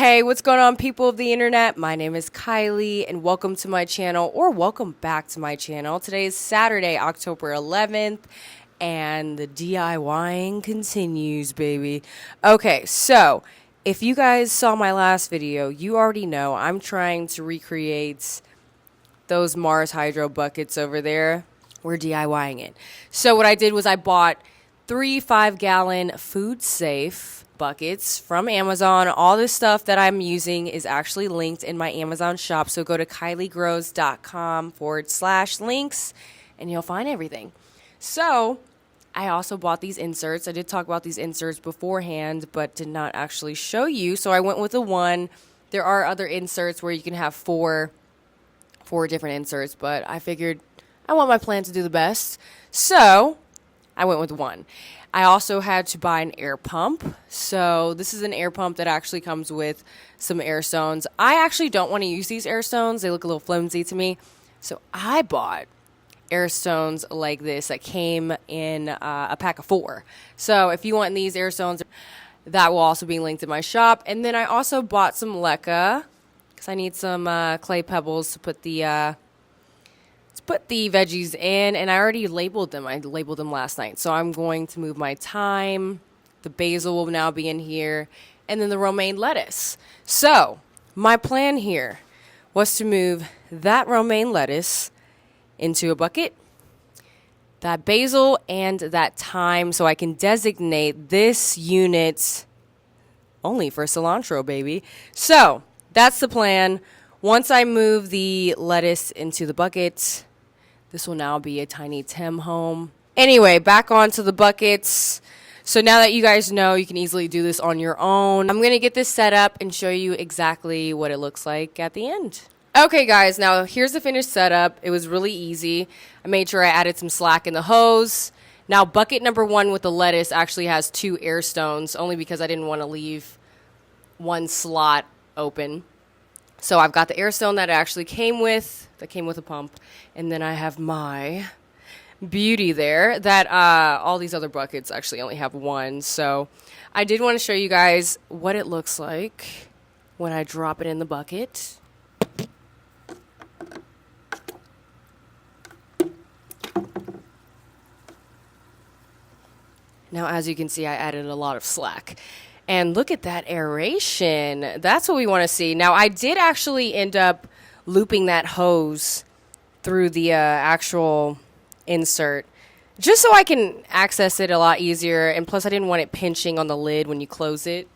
Hey, what's going on, people of the internet? My name is Kylie, and welcome to my channel, or welcome back to my channel. Today is Saturday, October 11th, and the DIYing continues, baby. Okay, so if you guys saw my last video, you already know I'm trying to recreate those Mars Hydro buckets over there. We're DIYing it. So what I did was I bought 3 5-gallon food safe buckets from Amazon. All this stuff that I'm using is actually linked in my Amazon shop. So go to kyliegrows.com/links and you'll find everything. So I also bought these inserts. I did talk about these inserts beforehand, but did not actually show you. So I went with the one. There are other inserts where you can have four different inserts, but I figured I want my plan to do the best. So I went with one. I also had to buy an air pump. So this is an air pump that actually comes with some air stones. I actually don't want to use these air stones. They look a little flimsy to me. So I bought air stones like this that came in a pack of 4. So if you want these air stones, that will also be linked in my shop. And then I also bought some leca because I need some clay pebbles to put the veggies in, and I already labeled them. I labeled them last night. So I'm going to move my thyme. The basil will now be in here, and then the romaine lettuce. So my plan here was to move that romaine lettuce into a bucket, that basil and that thyme, so I can designate this unit only for cilantro, baby. So that's the plan. Once I move the lettuce into the bucket, this will now be a tiny Tim home. Anyway, back onto the buckets. So now that you guys know, you can easily do this on your own. I'm going to get this set up and show you exactly what it looks like at the end. Okay, guys, now here's the finished setup. It was really easy. I made sure I added some slack in the hose. Now, bucket number 1 with the lettuce actually has 2 air stones, only because I didn't want to leave one slot open. So I've got the air stone that it actually came with a pump. And then I have my beauty there that all these other buckets actually only have 1. So I did want to show you guys what it looks like when I drop it in the bucket. Now, as you can see, I added a lot of slack. And look at that aeration. That's what we want to see. Now, I did actually end up looping that hose through the actual insert just so I can access it a lot easier. And plus, I didn't want it pinching on the lid when you close it.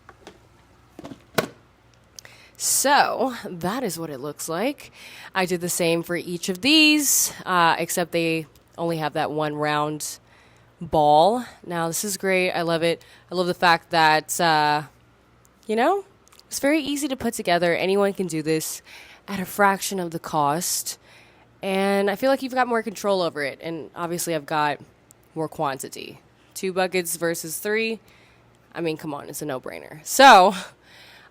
So that is what it looks like. I did the same for each of these, except they only have that one round ball. Now, this is great. I love it. I love the fact that, it's very easy to put together. Anyone can do this at a fraction of the cost. And I feel like you've got more control over it. And obviously, I've got more quantity. 2 buckets versus 3. I mean, come on, it's a no-brainer. So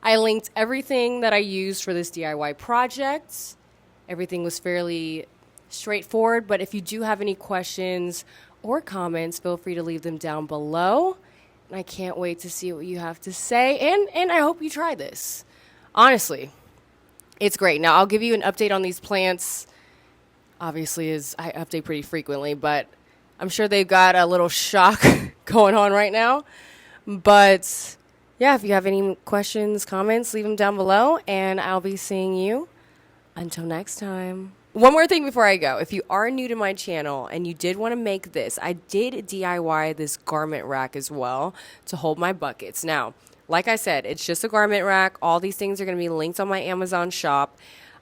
I linked everything that I used for this DIY project. Everything was fairly straightforward. But if you do have any questions or comments, feel free to leave them down below. And I can't wait to see what you have to say. And I hope you try this. Honestly, it's great. Now, I'll give you an update on these plants. Obviously, as I update pretty frequently, but I'm sure they've got a little shock going on right now. But yeah, if you have any questions, comments, leave them down below. And I'll be seeing you until next time. One more thing before I go. If you are new to my channel and you did want to make this, I did DIY this garment rack as well to hold my buckets. Now, like I said, it's just a garment rack. All these things are going to be linked on my Amazon shop.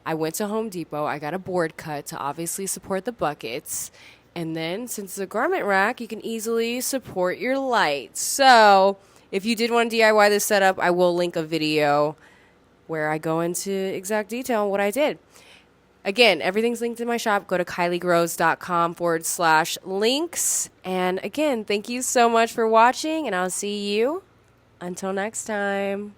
I went to Home Depot. I got a board cut to obviously support the buckets. And then, since it's a garment rack, you can easily support your light. So, if you did want to DIY this setup, I will link a video where I go into exact detail on what I did. Again, everything's linked in my shop. Go to kyliegrows.com/links. And again, thank you so much for watching, and I'll see you until next time.